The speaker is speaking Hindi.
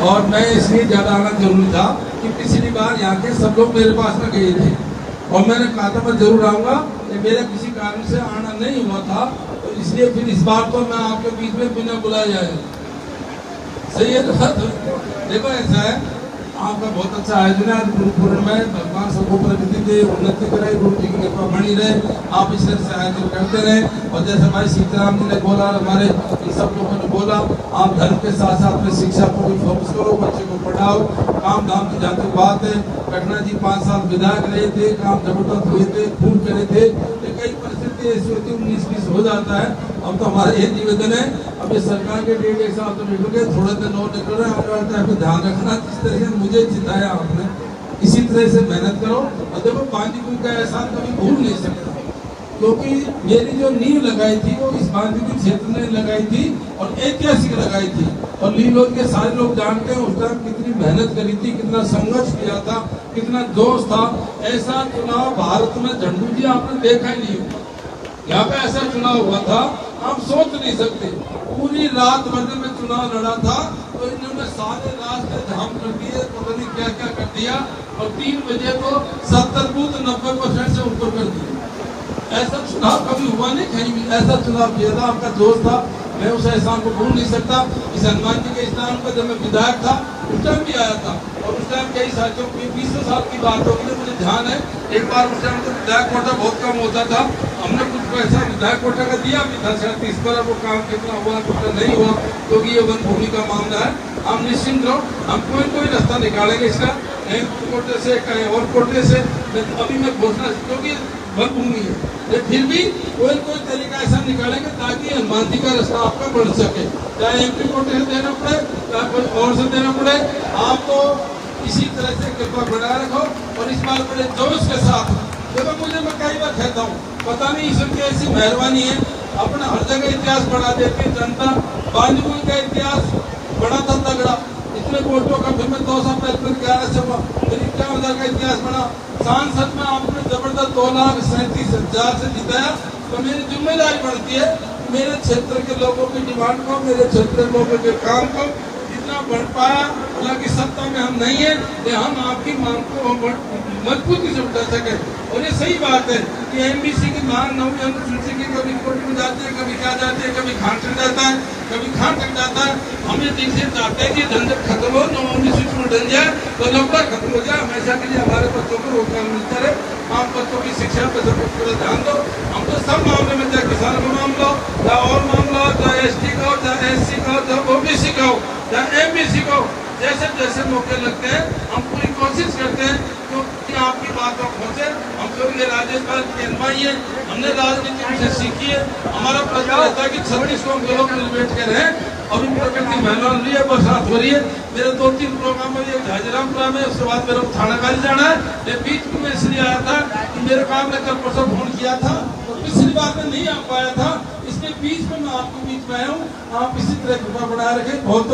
और मैं इसलिए ज़्यादा आना जरूरी था कि पिछली बार यहाँ के सब लोग मेरे पास में गए थे और मैंने कहा था मैं जरूर आऊँगा। मेरा किसी कारण से आना नहीं हुआ था, तो इसलिए फिर इस बार तो मैं आपके बीच में बिना बुलाए जाएगा। सही है ना? देखो ऐसा है, आपका बहुत अच्छा आयोजन है। गुरुपुरम में भगवान सबको प्रगति दे, उन्नति करे, गुरु जी की कृपा बनी रहे। आप इस तरह से आयोजन करते रहे। और जैसे भाई सीताराम जी ने बोला, हमारे सब लोगों ने बोला, आप धर्म के साथ साथ में शिक्षा पर भी फोकस करो, बच्चे को पढ़ाओ। काम धाम की जाती बात है। पटना जी 5 साल विधायक रहे थे, काम जबरदस्त हुए थे, खूब करे थे। कई परिस्थिति ऐसी होती है 19-20 हो जाता है। अब तो हमारा ये निवेदन है, अब ये सरकार के 1.5 साल तो निकल गए, थोड़े दिन और निकल रहे हैं, हमें ध्यान रखना। जिस तरह से मुझे जिताया आपने, इसी तरह से मेहनत करो। और देखो बांदीकुई का एहसान कभी भूल नहीं सकता, क्योंकि मेरी जो नींव लगाई थी वो इस बांदीकुई क्षेत्र ने लगाई थी और ऐतिहासिक लगाई थी। और लीलोद के सारे लोग जानते हैं उस टाइम कितनी मेहनत करी थी, कितना संघर्ष किया था, कितना जोश था। ऐसा चुनाव भारत में झंडू जी आपने देखा ही नहीं हुआ। यहाँ पे ऐसा चुनाव हुआ था, आप सोच नहीं सकते। पूरी रात भर में चुनाव लड़ा था, तो इन्होंने सारे रास्ते जाम कर दिए, पता नहीं क्या क्या कर दिया। और 3 बजे को 70 बूथ 90% से ऊपर कर दिया। ऐसा चुनाव कभी हुआ नहीं, कहीं भी ऐसा चुनाव किया था। आपका दोस्त था, मैं उस एहसान को भूल नहीं सकता। इस हनुमान जी के स्थान पर जब मैं विधायक था उस टाइम भी आया था, और उस टाइम कई साथियों की 20 साल की बात होगी, मुझे ध्यान है। एक बार उस टाइम तो विधायक कोटा बहुत कम होता था, हमने कुछ पैसा विधायक कोटा का दिया भी था शायद। इस पर वो काम कितना हुआ कितना नहीं हुआ, क्योंकि ये वन भूमि का मामला है। हम निश्चिंत रहो, हम कोई रास्ता निकालेंगे इसका, कोटे से कहीं और कोटे से। अभी मैं घोषणा, क्योंकि वन भूमि है, फिर भी कोई तरीका ऐसा निकालेंगे ताकि हनुमान जी का रास्ता आपका बढ़ सके। चाहे एमपी कोटे से देना पड़े, चाहे कोई और से देना पड़े, आपको इसी तरह से कृपा बनाए रखो। और इस बार बड़े जोश के साथ देखो, मुझे मैं कई बार कहता हूँ, पता नहीं ईश्वर की ऐसी मेहरबानी है, अपना हर जगह इतिहास बढ़ा देती है जनता। बांदीकुई का इतिहास बड़ा था तगड़ा, इतने वोटों का फिर मैं 2 साल पहले 11 से 51,000 का इतिहास बना। सांसद में आपने जबरदस्त 2,37,000 से जिताया। तो मेरी जिम्मेदारी बढ़ती है मेरे क्षेत्र के लोगों की डिमांड को, मेरे क्षेत्र के लोगों के काम को जितना बढ़ पाया। हालांकि सत्ता में हम नहीं है, हम आपकी मांग को मजबूती से उठा सके। और ये सही बात है कि एमबीसी की मांग 9वीं अनुसूची की कभी कोर्ट में जाती है, कभी क्या जाती है, कभी खान तक जाता है, कभी खान तक जाता है। हम ये दिन से चाहते हैं कि झंझट खत्म हो, 9वीं अनुसूची में डल जाए तो लफड़ा खत्म हो जाए। हमेशा के लिए हमारे बच्चों को रोजगार मिलता रहे, आप बच्चों की शिक्षा पर सबको पूरा ध्यान दो। हम तो सब मामले में, चाहे किसानों का मामला हो, चाहे और मामला हो, चाहे एसटी का हो, चाहे एससी का हो, चाहे ओबीसी का हो, चाहे एमबीसी का हो, जैसे जैसे मौके लगते हैं हम पूरी कोशिश करते हैं क्योंकि आपकी बात पर पहुंचे। हम तो ये राजेश भाई के अनुयायी है, हमने राजनीति से सीखी है। हमारा प्रचार रहता है कि 36 को हम लोग मिल बैठ के रहें। अभी प्रकृति मेहमान रही है, बरसात हो रही है। मेरे 2-3 प्रोग्राम में, एक झाजीरामपुरा में, उसके बाद मेरे को थानागारी जाना है। ये बीच में इसलिए आया था कि मेरे काम ने कल परसों फोन किया था और पिछली बार में नहीं आ पाया था, इसके बीच में मैं आपके बीच में आया हूँ। आप इसी तरह कृपा बनाए रखें। बहुत